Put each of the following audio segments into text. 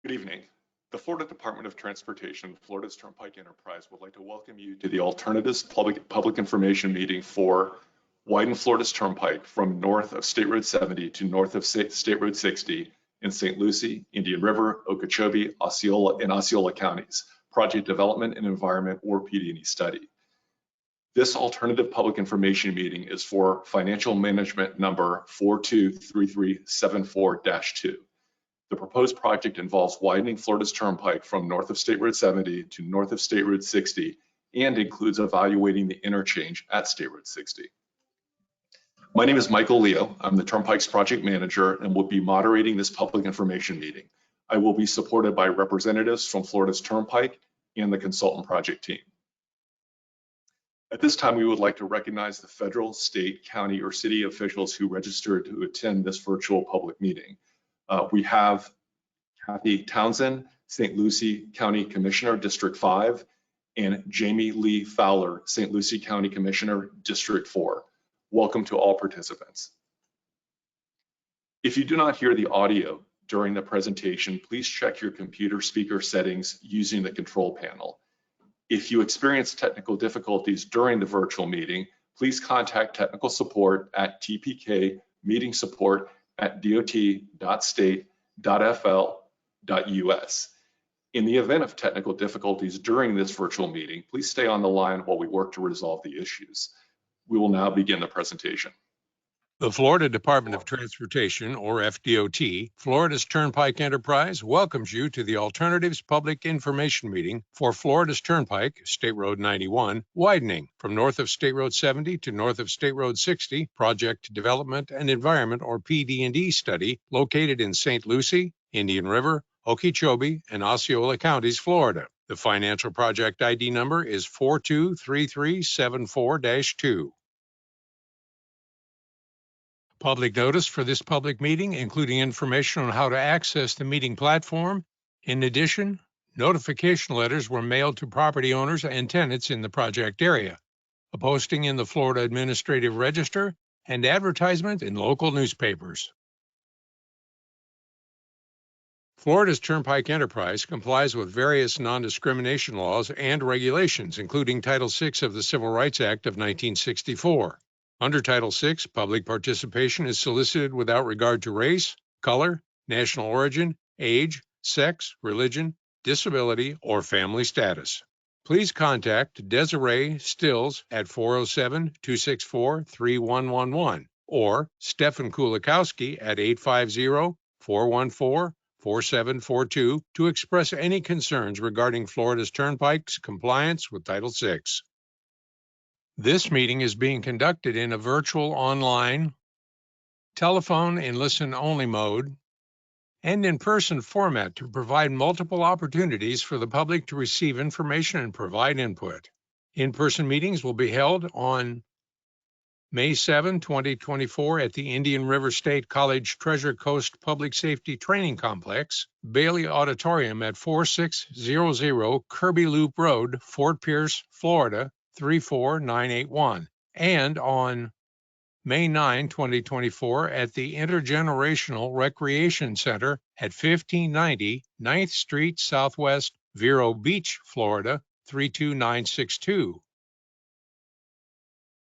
Good evening. The Florida Department of Transportation, Florida's Turnpike Enterprise would like to welcome you to the Alternatives Public Information Meeting for Widen Florida's Turnpike from north of State Road 70 to north of State Road 60 in St. Lucie, Indian River, Okeechobee, Osceola counties, Project Development and Environment or PD&E study. This alternative public information meeting is for financial management number 423374-2. The proposed project involves widening Florida's Turnpike from north of State Road 70 to north of State Road 60 and includes evaluating the interchange at State Road 60. My name is Michael Leo. I'm the Turnpike's project manager and will be moderating this public information meeting. I will be supported by representatives from Florida's Turnpike and the consultant project team. At this time, we would like to recognize the federal, state, county, or city officials who registered to attend this virtual public meeting. We have Kathy Townsend, St. Lucie County Commissioner, District 5, and Jamie Lee Fowler, St. Lucie County Commissioner, District 4. Welcome to all participants. If you do not hear the audio during the presentation, please check your computer speaker settings using the control panel. If you experience technical difficulties during the virtual meeting, please contact technical support at tpk-support@dot.state.fl.us. In the event of technical difficulties during this virtual meeting, please stay on the line while we work to resolve the issues. We will now begin the presentation. The Florida Department of Transportation, or FDOT, Florida's Turnpike Enterprise welcomes you to the Alternatives Public Information Meeting for Florida's Turnpike, State Road 91, widening from north of State Road 70 to north of State Road 60, Project Development and Environment, or PD&E study, located in St. Lucie, Indian River, Okeechobee, and Osceola counties, Florida. The financial project ID number is 423374-2. Public notice for this public meeting, including information on how to access the meeting platform. In addition, notification letters were mailed to property owners and tenants in the project area, a posting in the Florida Administrative Register, and advertisement in local newspapers. Florida's Turnpike Enterprise complies with various non-discrimination laws and regulations, including Title VI of the Civil Rights Act of 1964. Under Title VI, public participation is solicited without regard to race, color, national origin, age, sex, religion, disability, or family status. Please contact Desiree Stills at 407-264-3111 or Stefan Kulikowski at 850-414-4742 to express any concerns regarding Florida's Turnpike's compliance with Title VI. This meeting is being conducted in a virtual online, telephone and listen-only mode, and in-person format to provide multiple opportunities for the public to receive information and provide input. In-person meetings will be held on May 7, 2024 at the Indian River State College Treasure Coast Public Safety Training Complex, Bailey Auditorium at 4600 Kirby Loop Road, Fort Pierce, Florida, 34981, and on May 9, 2024 at the Intergenerational Recreation Center at 1590 9th Street Southwest, Vero Beach, Florida, 32962.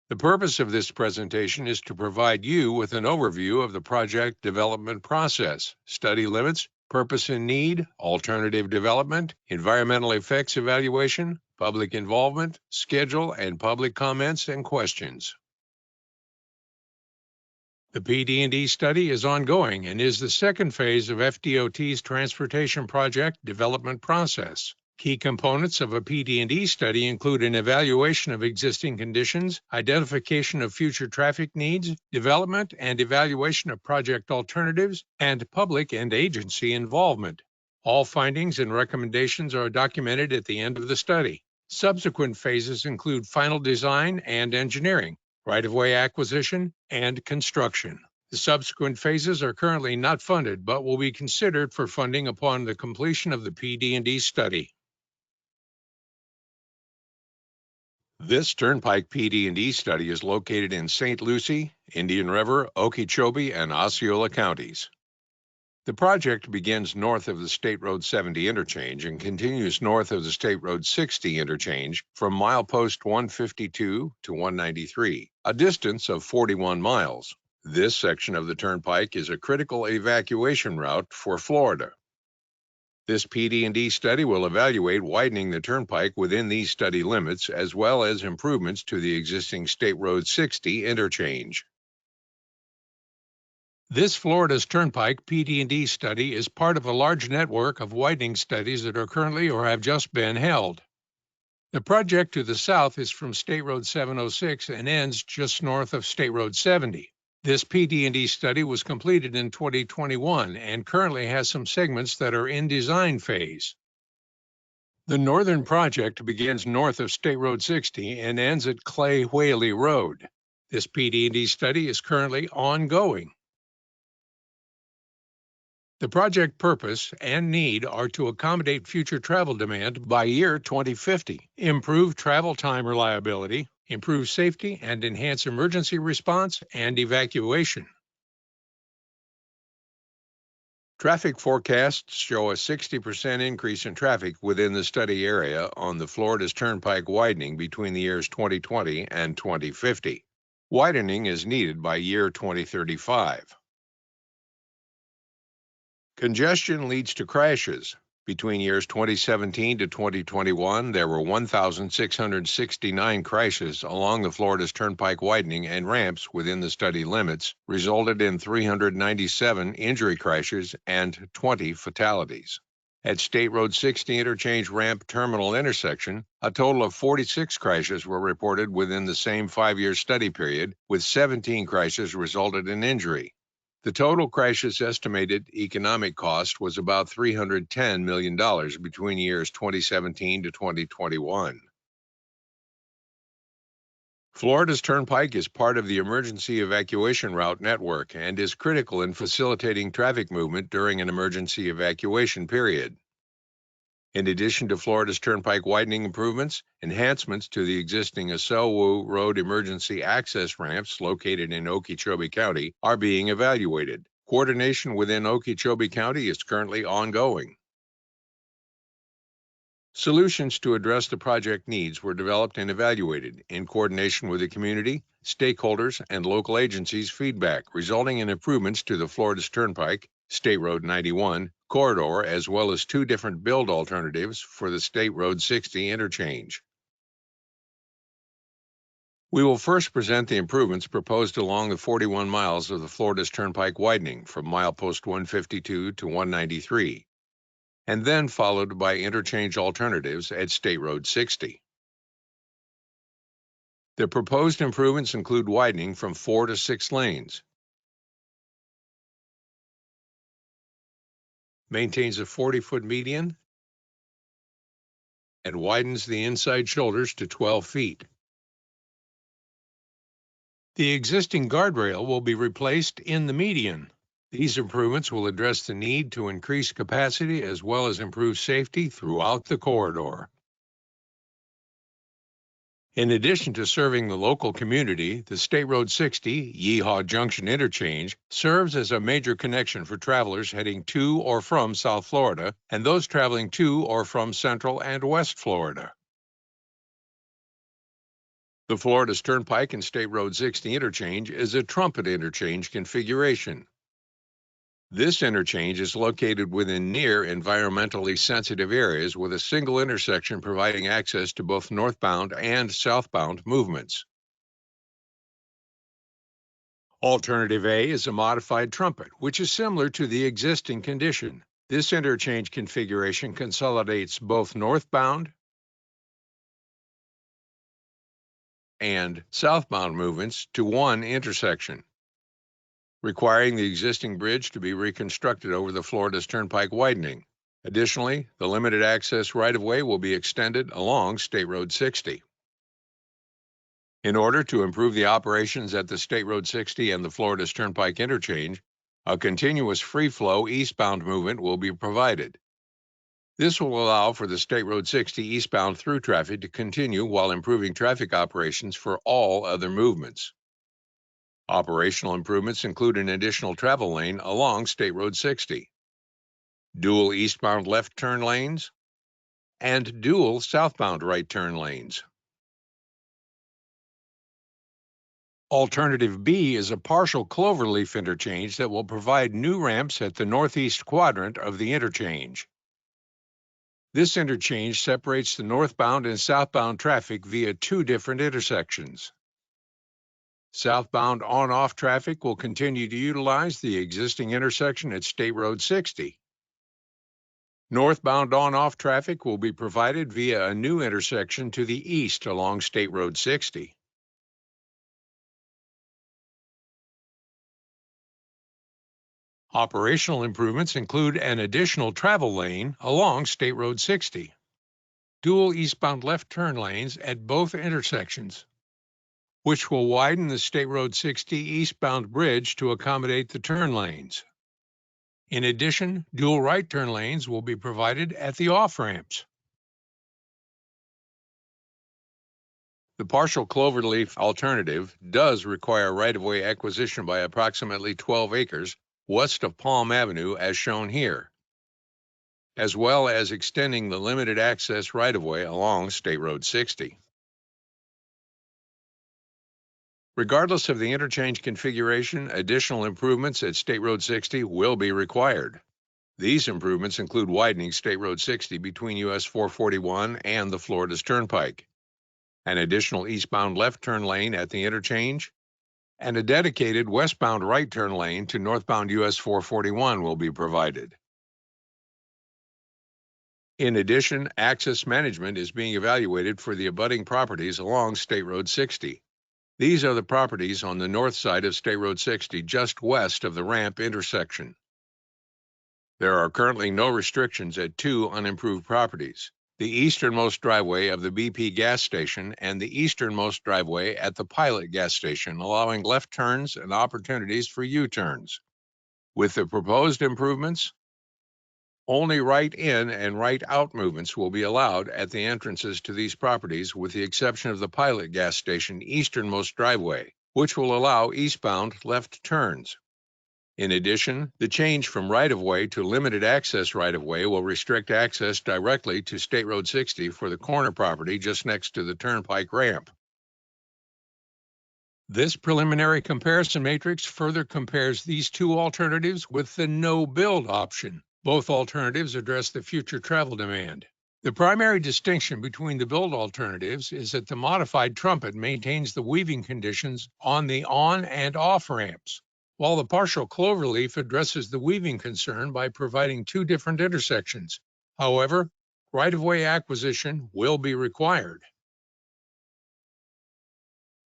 The purpose of this presentation is to provide you with an overview of the project development process, study limits, purpose and need, alternative development, environmental effects evaluation, public involvement, schedule, and public comments and questions. The PD&E study is ongoing and is the second phase of FDOT's transportation project development process. Key components of a PD&E study include an evaluation of existing conditions, identification of future traffic needs, development and evaluation of project alternatives, and public and agency involvement. All findings and recommendations are documented at the end of the study. Subsequent phases include final design and engineering, right-of-way acquisition, and construction. The subsequent phases are currently not funded, but will be considered for funding upon the completion of the PD&E study. This Turnpike PD&E study is located in St. Lucie, Indian River, Okeechobee, and Osceola counties. The project begins north of the State Road 70 interchange and continues north of the State Road 60 interchange from milepost 152 to 193, a distance of 41 miles. This section of the Turnpike is a critical evacuation route for Florida. This PD&E study will evaluate widening the Turnpike within these study limits, as well as improvements to the existing State Road 60 interchange. This Florida's Turnpike PD&E study is part of a large network of widening studies that are currently or have just been held. The project to the south is from State Road 706 and ends just north of State Road 70. This PD&E study was completed in 2021 and currently has some segments that are in design phase. The northern project begins north of State Road 60 and ends at Clay Whaley Road. This PD&E study is currently ongoing. The project purpose and need are to accommodate future travel demand by year 2050, improve travel time reliability, improve safety, and enhance emergency response and evacuation. Traffic forecasts show a 60% increase in traffic within the study area on the Florida's Turnpike widening between the years 2020 and 2050. Widening is needed by year 2035. Congestion leads to crashes. Between years 2017 to 2021, there were 1,669 crashes along the Florida's Turnpike widening and ramps within the study limits, resulted in 397 injury crashes and 20 fatalities. At State Road 60 Interchange Ramp Terminal intersection, a total of 46 crashes were reported within the same 5-year study period, with 17 crashes resulted in injury. The total crash's estimated economic cost was about $310 million between years 2017 to 2021. Florida's Turnpike is part of the emergency evacuation route network and is critical in facilitating traffic movement during an emergency evacuation period. In addition to Florida's Turnpike widening improvements, enhancements to the existing Aselwu Road emergency access ramps located in Okeechobee County are being evaluated. Coordination within Okeechobee County is currently ongoing. Solutions to address the project needs were developed and evaluated in coordination with the community, stakeholders, and local agencies' feedback, resulting in improvements to the Florida's Turnpike, State Road 91, corridor, as well as 2 different build alternatives for the State Road 60 interchange. We will first present the improvements proposed along the 41 miles of the Florida's Turnpike widening from milepost 152 to 193, and then followed by interchange alternatives at State Road 60. The proposed improvements include widening from 4 to 6 lanes, maintains a 40-foot median, and widens the inside shoulders to 12 feet. The existing guardrail will be replaced in the median. These improvements will address the need to increase capacity as well as improve safety throughout the corridor. In addition to serving the local community, the State Road 60 Yeehaw Junction interchange serves as a major connection for travelers heading to or from South Florida and those traveling to or from Central and West Florida. The Florida's Turnpike and State Road 60 interchange is a trumpet interchange configuration. This interchange is located within near environmentally sensitive areas with a single intersection providing access to both northbound and southbound movements. Alternative A is a modified trumpet, which is similar to the existing condition. This interchange configuration consolidates both northbound and southbound movements to one intersection, requiring the existing bridge to be reconstructed over the Florida's Turnpike widening. Additionally, the limited access right-of-way will be extended along State Road 60. In order to improve the operations at the State Road 60 and the Florida's Turnpike interchange, a continuous free-flow eastbound movement will be provided. This will allow for the State Road 60 eastbound through traffic to continue while improving traffic operations for all other movements. Operational improvements include an additional travel lane along State Road 60. dual eastbound left turn lanes, and dual southbound right turn lanes. Alternative B is a partial cloverleaf interchange that will provide new ramps at the northeast quadrant of the interchange. This interchange separates the northbound and southbound traffic via two different intersections. Southbound on-off traffic will continue to utilize the existing intersection at State Road 60. Northbound on-off traffic will be provided via a new intersection to the east along State Road 60. Operational improvements include an additional travel lane along State Road 60, dual eastbound left turn lanes at both intersections, which will widen the State Road 60 eastbound bridge to accommodate the turn lanes. In addition, dual right turn lanes will be provided at the off-ramps. The partial cloverleaf alternative does require right-of-way acquisition by approximately 12 acres west of Palm Avenue as shown here, as well as extending the limited access right-of-way along State Road 60. Regardless of the interchange configuration, additional improvements at State Road 60 will be required. These improvements include widening State Road 60 between US 441 and the Florida's Turnpike, an additional eastbound left turn lane at the interchange, and a dedicated westbound right turn lane to northbound US 441 will be provided. In addition, access management is being evaluated for the abutting properties along State Road 60. These are the properties on the north side of State Road 60, just west of the ramp intersection. There are currently no restrictions at two unimproved properties: the easternmost driveway of the BP gas station and the easternmost driveway at the Pilot gas station, allowing left turns and opportunities for U-turns. With the proposed improvements, only right-in and right-out movements will be allowed at the entrances to these properties, with the exception of the Pilot gas station easternmost driveway, which will allow eastbound left turns. In addition, the change from right-of-way to limited access right-of-way will restrict access directly to State Road 60 for the corner property just next to the Turnpike ramp. This preliminary comparison matrix further compares these two alternatives with the no-build option. Both alternatives address the future travel demand. The primary distinction between the build alternatives is that the modified trumpet maintains the weaving conditions on the on and off ramps, while the partial cloverleaf addresses the weaving concern by providing two different intersections. However, right-of-way acquisition will be required.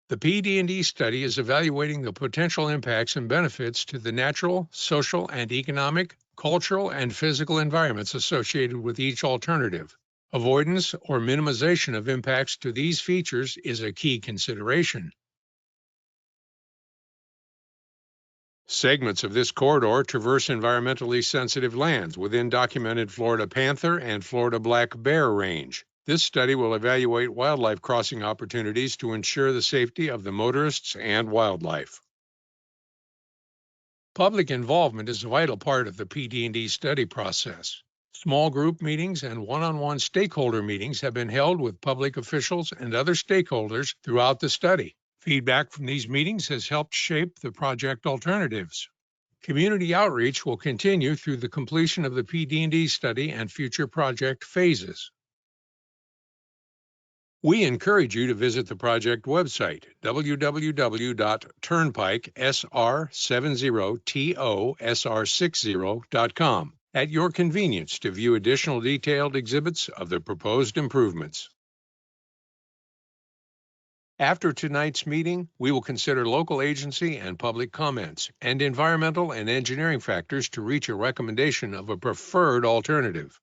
The PD&E study is evaluating the potential impacts and benefits to the natural, social, and economic, cultural, and physical environments associated with each alternative. Avoidance or minimization of impacts to these features is a key consideration. Segments of this corridor traverse environmentally sensitive lands within documented Florida panther and Florida black bear range. This study will evaluate wildlife crossing opportunities to ensure the safety of the motorists and wildlife. Public involvement is a vital part of the PD&E study process. Small group meetings and one-on-one stakeholder meetings have been held with public officials and other stakeholders throughout the study. Feedback from these meetings has helped shape the project alternatives. Community outreach will continue through the completion of the PD&E study and future project phases. We encourage you to visit the project website, www.turnpike.sr70tosr60.com, at your convenience to view additional detailed exhibits of the proposed improvements. After tonight's meeting, we will consider local agency and public comments and environmental and engineering factors to reach a recommendation of a preferred alternative.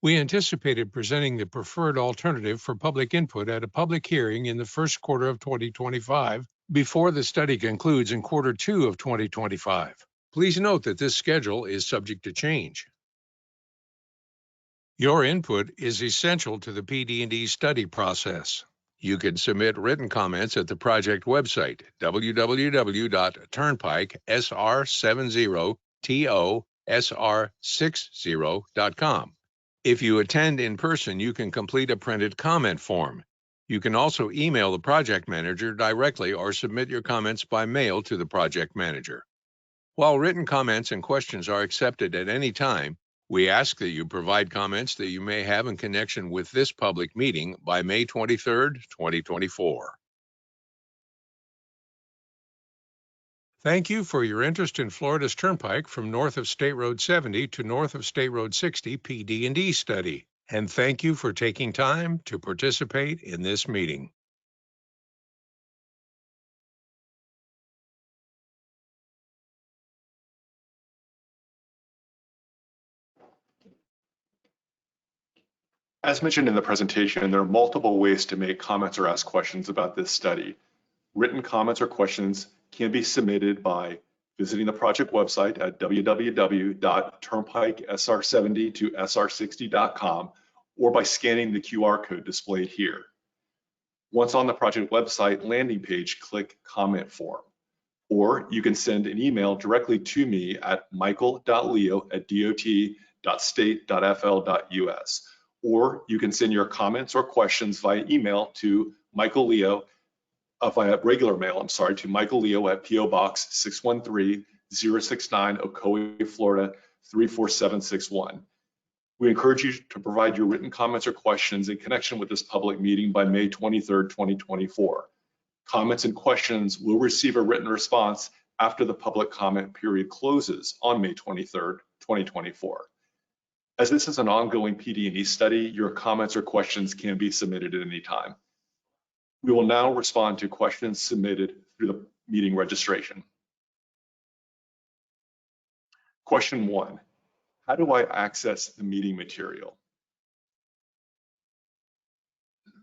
We anticipated presenting the preferred alternative for public input at a public hearing in the first quarter of 2025 before the study concludes in quarter 2 of 2025. Please note that this schedule is subject to change. Your input is essential to the PD&E study process. You can submit written comments at the project website, www.turnpikesr70to sr60.com. If you attend in person, you can complete a printed comment form. You can also email the project manager directly or submit your comments by mail to the project manager. While written comments and questions are accepted at any time, we ask that you provide comments that you may have in connection with this public meeting by May 23rd, 2024. Thank you for your interest in Florida's Turnpike from north of State Road 70 to north of State Road 60 PD&E study. And thank you for taking time to participate in this meeting. As mentioned in the presentation, there are multiple ways to make comments or ask questions about this study. Written comments or questions can be submitted by visiting the project website at www.turnpikesr70 to sr60.com or by scanning the QR code displayed here. Once on the project website landing page, click Comment Form. Or you can send an email directly to me at michael.leo@dot.state.fl.us. Or you can send your comments or questions via email to Michael Leo, via regular mail, to Michael Leo at P.O. Box 613-069, Ocoee, Florida 34761. We encourage you to provide your written comments or questions in connection with this public meeting by May 23rd, 2024. Comments and questions will receive a written response after the public comment period closes on May 23rd, 2024. As this is an ongoing PD&E study, your comments or questions can be submitted at any time. We will now respond to questions submitted through the meeting registration. Question 1, how do I access the meeting material?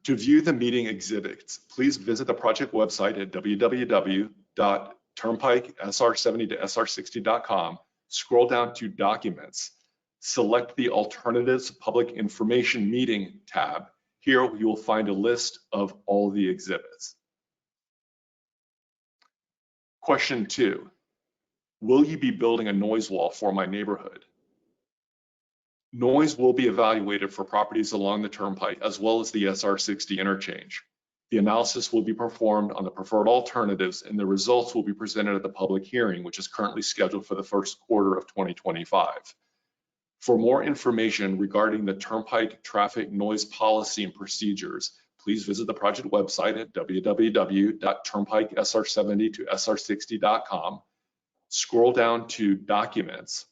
To view the meeting exhibits, please visit the project website at www.turnpikesr70 to sr60.com, scroll down to Documents, select the Alternatives Public Information Meeting tab. Here you will find a list of all the exhibits. Question 2, will you be building a noise wall for my neighborhood? Noise will be evaluated for properties along the Turnpike as well as the SR60 interchange. The analysis will be performed on the preferred alternatives and the results will be presented at the public hearing, which is currently scheduled for the first quarter of 2025. For more information regarding the Turnpike traffic noise policy and procedures, please visit the project website at www.turnpikesr70 to sr60.com. Scroll down to Documents,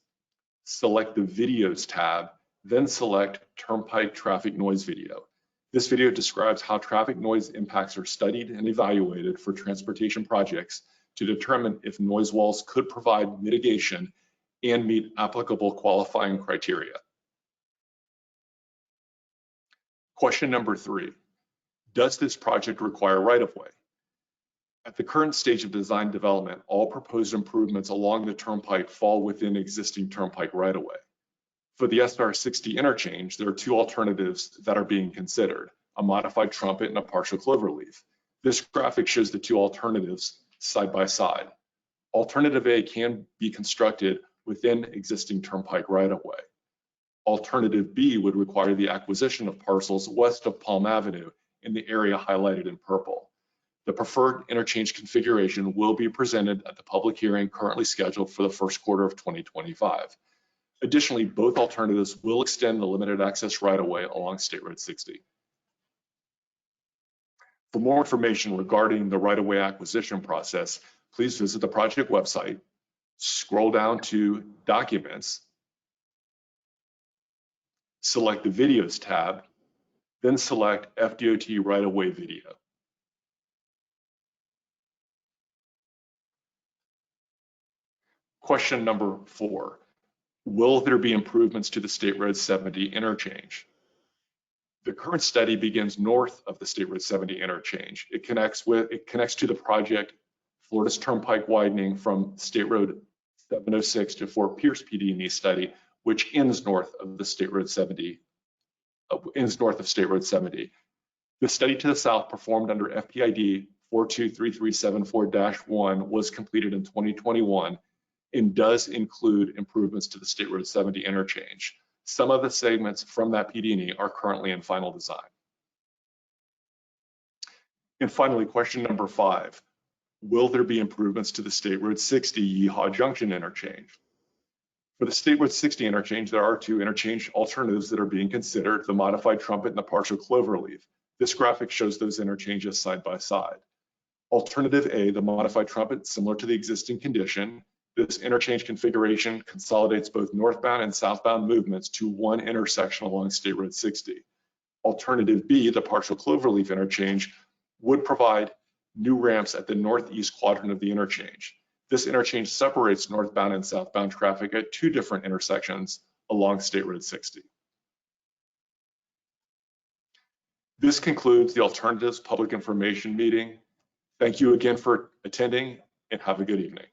select the Videos tab, then select Turnpike Traffic Noise Video. This video describes how traffic noise impacts are studied and evaluated for transportation projects to determine if noise walls could provide mitigation and meet applicable qualifying criteria. Question number 3, does this project require right-of-way? At the current stage of design development, all proposed improvements along the Turnpike fall within existing Turnpike right-of-way. For the SR60 interchange, there are 2 alternatives that are being considered, a modified trumpet and a partial cloverleaf. This graphic shows the 2 alternatives side by side. Alternative A can be constructed within existing Turnpike right-of-way. Alternative B would require the acquisition of parcels west of Palm Avenue in the area highlighted in purple. The preferred interchange configuration will be presented at the public hearing currently scheduled for the first quarter of 2025. Additionally, both alternatives will extend the limited access right-of-way along State Road 60. For more information regarding the right-of-way acquisition process, please visit the project website, scroll down to Documents, select the Videos tab, then select FDOT right-of-way video. Question number 4, will there be improvements to the State Road 70 interchange? The current study begins north of the State Road 70 interchange. It connects to the project Florida's Turnpike widening from State Road 706 to Fort Pierce PD&E study, which ends north of State Road 70. The study to the south, performed under FPID 423374-1, was completed in 2021 and does include improvements to the State Road 70 interchange. Some of the segments from that PD&E are currently in final design. And finally, question number 5, will there be improvements to the State Road 60 Yeehaw Junction interchange? For the State Road 60 interchange, there are 2 interchange alternatives that are being considered, the modified trumpet and the partial cloverleaf. This graphic shows those interchanges side by side. Alternative A, the modified trumpet, similar to the existing condition. This interchange configuration consolidates both northbound and southbound movements to one intersection along State Road 60. Alternative B, the partial cloverleaf interchange, would provide new ramps at the northeast quadrant of the interchange. This interchange separates northbound and southbound traffic at 2 different intersections along State Road 60. This concludes the Alternatives Public Information Meeting. Thank you again for attending and have a good evening.